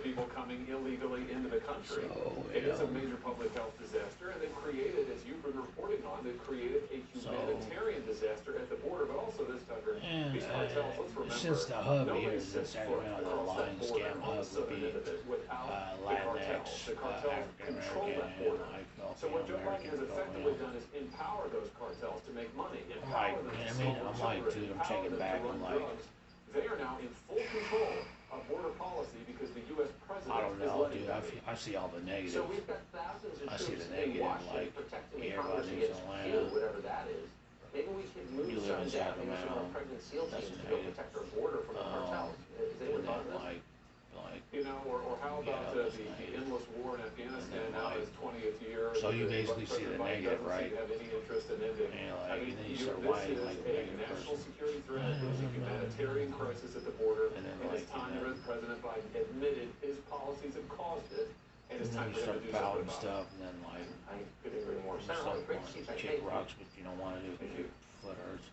people coming illegally into the country. So, it is a major public health disaster, and they've created, as you've been reporting on, they've created a humanitarian disaster at the border. But also this, Tucker, these cartels, let's remember, since the hub here nobody is in sets foot Sacramento, the across that Lions border Scam on the hub would southern be end of it without the Latinx, cartels. The cartels control African-American, that border. and So what Joe Biden Filipino-American, has effectively done is empower those cartels to make money, empower them to I'm like, dude, I'm empower taking them back, to run I'm like, drugs. They are now in full control of border policy because the U.S. president I don't is know, letting dude, them. I see all the negative. So we've got thousands of I see troops the in negative, Washington like, protecting the everybody Congress in against Atlanta. Q, whatever that is. Maybe we could move You live in some down, maybe some of our Sacramento, pregnant SEAL that's teams to go negative. protect our border from the cartels. Is anyone And thought then, of this? like, You know, or how about that's the negative. endless war in Afghanistan And then, now like, is 20th year. so you the basically see the President Biden negative, doesn't seem right? to have any interest in ending. And, I like, mean, and then you this start is whining like a a negative national person. security threat. It's a humanitarian crisis at the border. And then, And it's like, time you know, that President Biden admitted his policies have caused it. And it's and then time you for him start to do something pouting about stuff, and then, like, it. I couldn't agree more. you Senator, start great to wanting see you. to Thank kick you. rocks, but you don't want to do Thank you. foot hurts.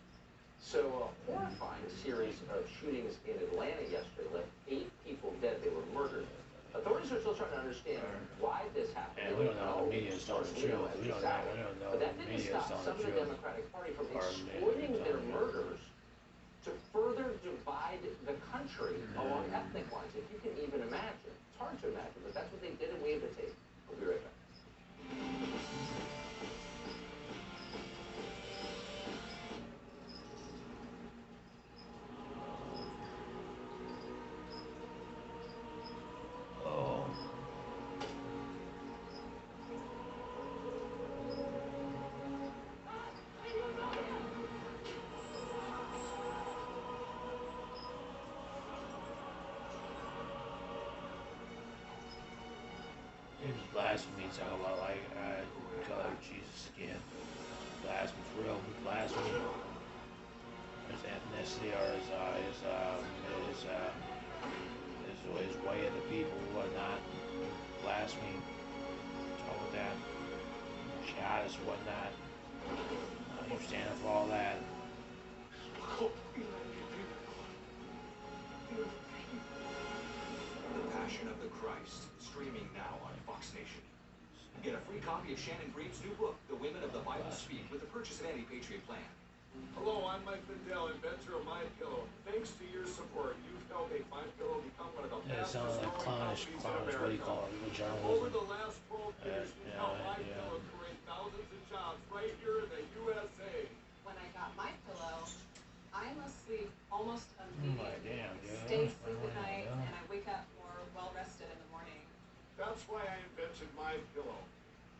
So a horrifying series of shootings in Atlanta yesterday left 8 people dead. They were murdered. Authorities are still trying to understand why this happened. And we don't know the media's telling the truth. We don't know But that the didn't media's stop telling some of the the truth. Democratic Party from Or exploiting maybe their telling the murders to further divide the country along ethnic lines. If you can even imagine. It's hard to imagine, but that's what they did, and we have the tape. We'll be right back. Oh. He was blasphemy, talking about like color Jesus skin. Blasphemy for real, blasphemy. His ethnicity or his way of the people, whatnot. Blasphemy. What's wrong with that? Jihadists, whatnot. You're standing for all that. The Passion of the Christ, streaming now on Fox Nation. Get a free copy of Shannon Green's new book, The Women of the Bible Speak, with the purchase of any Patriot plan. Hello, I'm Mike Lindell, inventor of MyPillow. Thanks to your support, you've helped make MyPillow become one of the Yeah, it sounds fastest like growing clownish, companies in what do you America. call it? Over Journalism. the last 12 years, we've helped MyPillow create thousands of jobs right here in the USA. When I got my pillow, I'm asleep almost My immediately. damn, I dude. stay asleep Oh, at night yeah. and I wake up more well rested in the morning. That's why I invented MyPillow.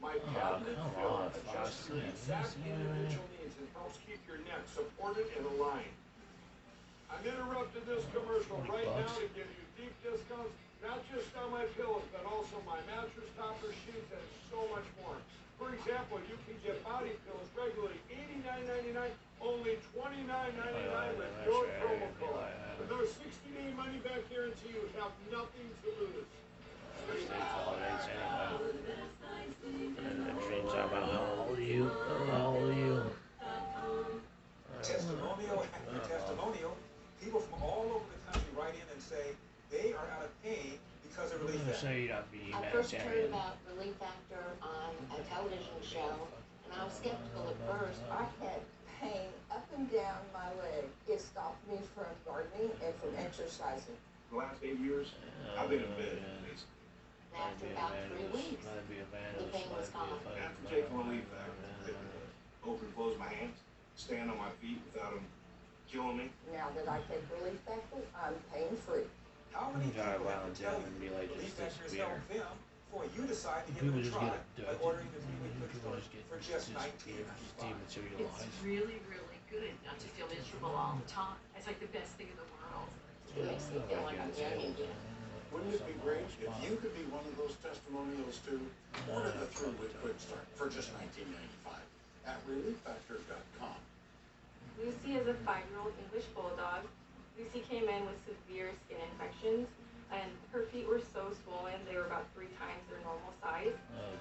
My Oh, patented come filler on, adjusts Fox, your yeah, exact yeah. individual needs and helps keep your neck supported and aligned. I'm interrupting this commercial right now to give you deep discounts, not just on my pillows, but also my mattress topper, sheets, and so much more. For example, you can get body pillows regularly $89.99, only $29.99 with your promo code. With our 60-day money-back guarantee, you have nothing to lose. States holidays anyway. And the dreams about how old are you? How old are you? Testimonial after testimonial, people from all over the country write in and say they are out of pain because of relief You factor. say you'd not be I first heard humanitarian. about Relief Factor on a television show, and I was skeptical at first. I had pain up and down my leg. It stopped me from gardening and from exercising. The last 8 years, I've been in bed. And after about 3 weeks, Might be a the pain was gone. After taking Relief Factor, open and close my hands, stand on my feet without them killing me. Now that I take Relief Factor, I'm pain-free. How many Drive people around have to tell town and be you like, Relief just Factor has disappear. helped them before you decide to give People it a just try get by abducted. ordering the 3-week quick People start just get for just disappear, $19.95. dematerialized. It's really, really good not to feel miserable all the time. It's like the best thing in the world. It makes me feel like I'm young again. Wouldn't it be great if you could be one of those testimonials too? Order the 3-week quick start for just $19.95 at relieffactor.com. Lucy is a 5-year-old English bulldog. Lucy came in with severe skin infections, and her feet were so swollen they were about 3 times their normal size.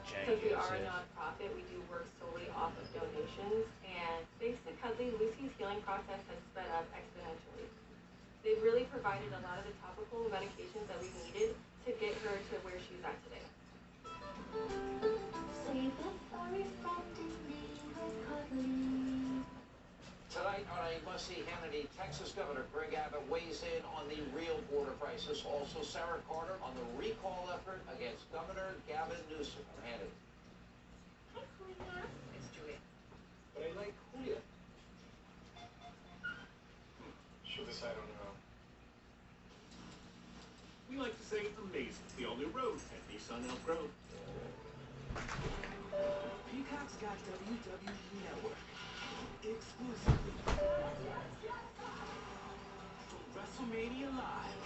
Because we are a nonprofit, we do work solely off of donations, and thanks to Cuddly, Lucy's healing process has sped up exponentially. They've really provided a lot of the topical medications that we needed to get her crisis. Also, Sarah Carter on the recall effort against Governor Gavin Newsom. Annie. Hi, Julia. It's Julia. But I like Julia. Should decide on your own. We like to say amazing. The all-new Road at Nissan Elk Grove. Peacock's got WWE Network. Exclusively. From WrestleMania Live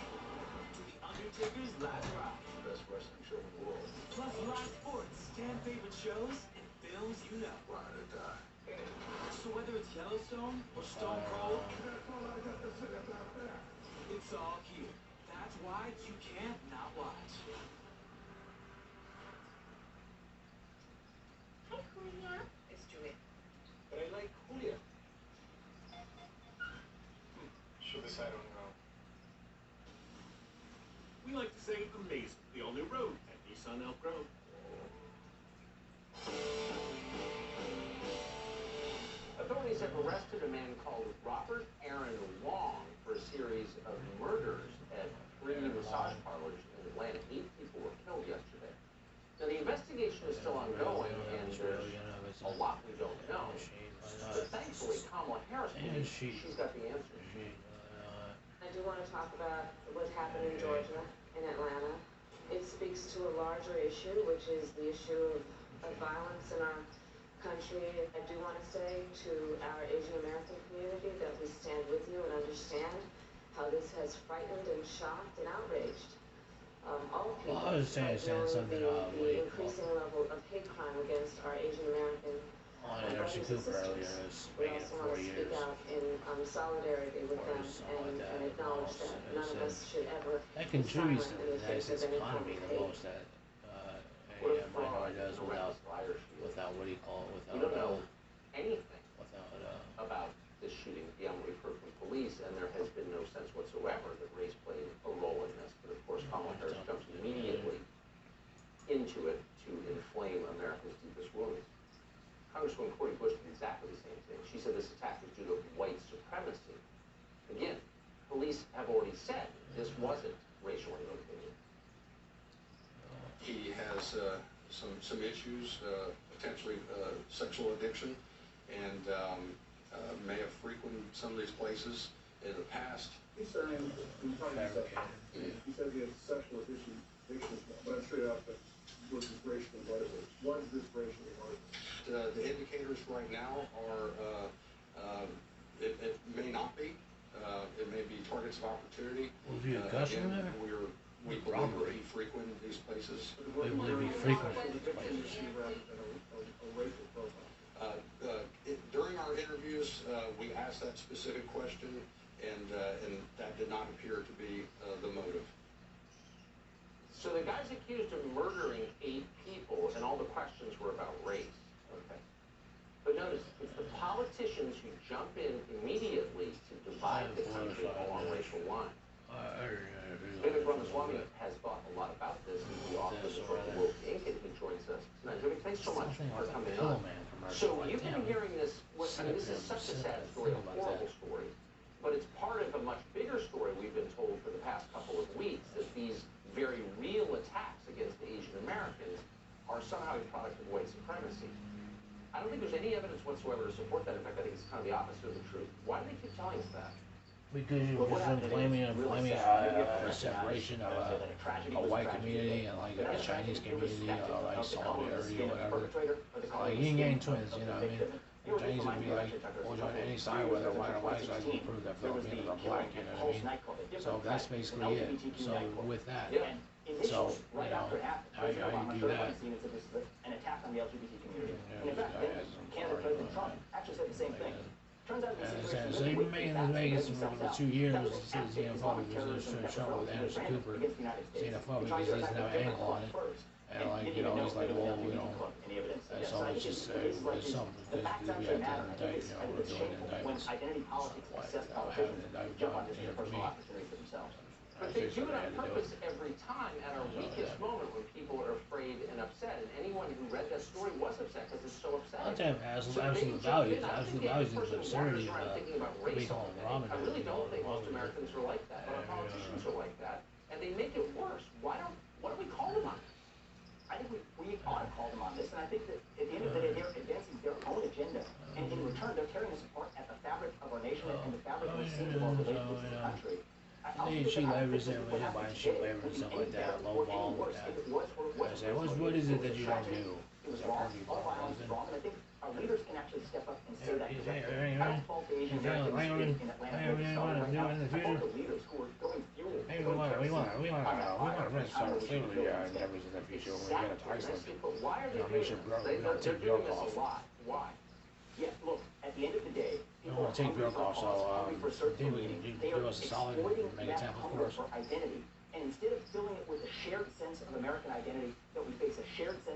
to The Undertaker's Live Ride. Best wrestling show in the world. Plus live sports, fan favorite shows, and films you know. Ride or die. So whether it's Yellowstone or Stone Cold, That's all I got to say about that. it's all here. That's why you can't not watch. Hi, Julia. It's Julia. But I like Julia. Should decide on your own. We like to say amazing. The all-new Road at Nissan Elk Grove. Authorities have arrested a man called Robert Aaron Wong for a series of murders at 3 massage parlors in Atlanta. 8 people were killed yesterday. Now, the investigation is still ongoing, and there's a lot we don't know. But thankfully, Kamala Harris believes she's got the answer. I do want to talk about what happened in Georgia, in Atlanta. It speaks to a larger issue, which is the issue of violence in our country. I do want to say to our Asian American community that we stand with you and understand how this has frightened and shocked and outraged all people. Well, I was saying something the increasing level of hate crime against our Asian American on Anderson Cooper earlier is we making also want 4 to years. speak out in solidarity with them and acknowledge that none of us should ever That be contributes silent to in the the face United States of any form economy of the hate. most that a minority does without what do you call it, We don't know anything without about this shooting beyond what we've heard from police, and there has been no sense whatsoever that race played a role in this. But of course, Kamala Harris jumps immediately into it to inflame America's deepest wounds. Congresswoman Cori Bush did exactly the same thing. She said this attack was due to white supremacy. Again, police have already said this wasn't racially motivated. He has some issues, potentially sexual addiction, and may have frequented some of these places in the past. He's saying, he said he has sexual addiction, but I'm straight up that was racially motivated. What is this racially motivated? The indicators right now are, it may not be. It may be targets of opportunity. Was he a customer there? We believe he frequented these places. We believe he frequented these places. During our interviews, we asked that specific question, and that did not appear to be the motive. So the guy's accused of murdering 8 people, and all the questions were about race. Okay. But notice, it's the politicians who jump in immediately to divide the country along racial lines. Vivek Ramaswamy has thought a lot about this. He's the author of the book Woke Inc., and he joins us tonight. Vivek, thanks so much for coming on. So you've been hearing this, I mean, this is such a sad story, a horrible story, but it's part of a much bigger story we've been told for the past couple of weeks, that these very real attacks against Asian Americans are somehow a product of white supremacy. I don't think there's any evidence whatsoever to support that. In fact, I think it's kind of the opposite of the truth. Why do they keep telling us that? Because you're just blaming a separation of a white community and like a Chinese community or like solidarity or whatever. Like yin yang twins, you know what I mean? The Chinese would be like, well, on any side, whether white or white side, will prove that Filipinos are black, you know what I mean? So that's basically it. So with that, so, you know, how you do that? An attack on the LGBT community. And in fact, Canada President Trump actually said the same thing. Turns out So they've been making this Vegas for 2 years. Since xenophobic was in trouble with Anderson Cooper. Xenophobic because he doesn't have an angle on it. And like, you know, he's like, well, you know, so it's just it's something because we have to indict, you know, we're doing indictments. So I have an indictment here for me. But they do it on purpose every time at our weakest moment when people are afraid and upset. And anyone who read that story was upset because it's so upsetting. Absolute values. Absolute values is the absurdity of we call them ramen. I really don't think most Americans are like that, but our politicians are like that. think that at the end of the day, they're advancing their own agenda, and in return, they're tearing us apart at the fabric of our nation and the fabric of the seams of our relations to the country. She labors and we have she labor and stuff like that, low ball with that. I say, what is it that you don't do? It was wrong. All violence is wrong, and I think our leaders can actually step up and say that. I don't fault the Asian Americans in Atlanta. I fault the leaders who are going fuel. We want to restart slavery endeavors in the future when we get to Iceland. Make sure we don't take Bjork off. Why? Yeah, look, at the end of the day, I don't want to take Bjork off, so I think we can give us a solid make a template for us. Identity, and instead of filling it with a shared sense of American identity, that we face a shared sense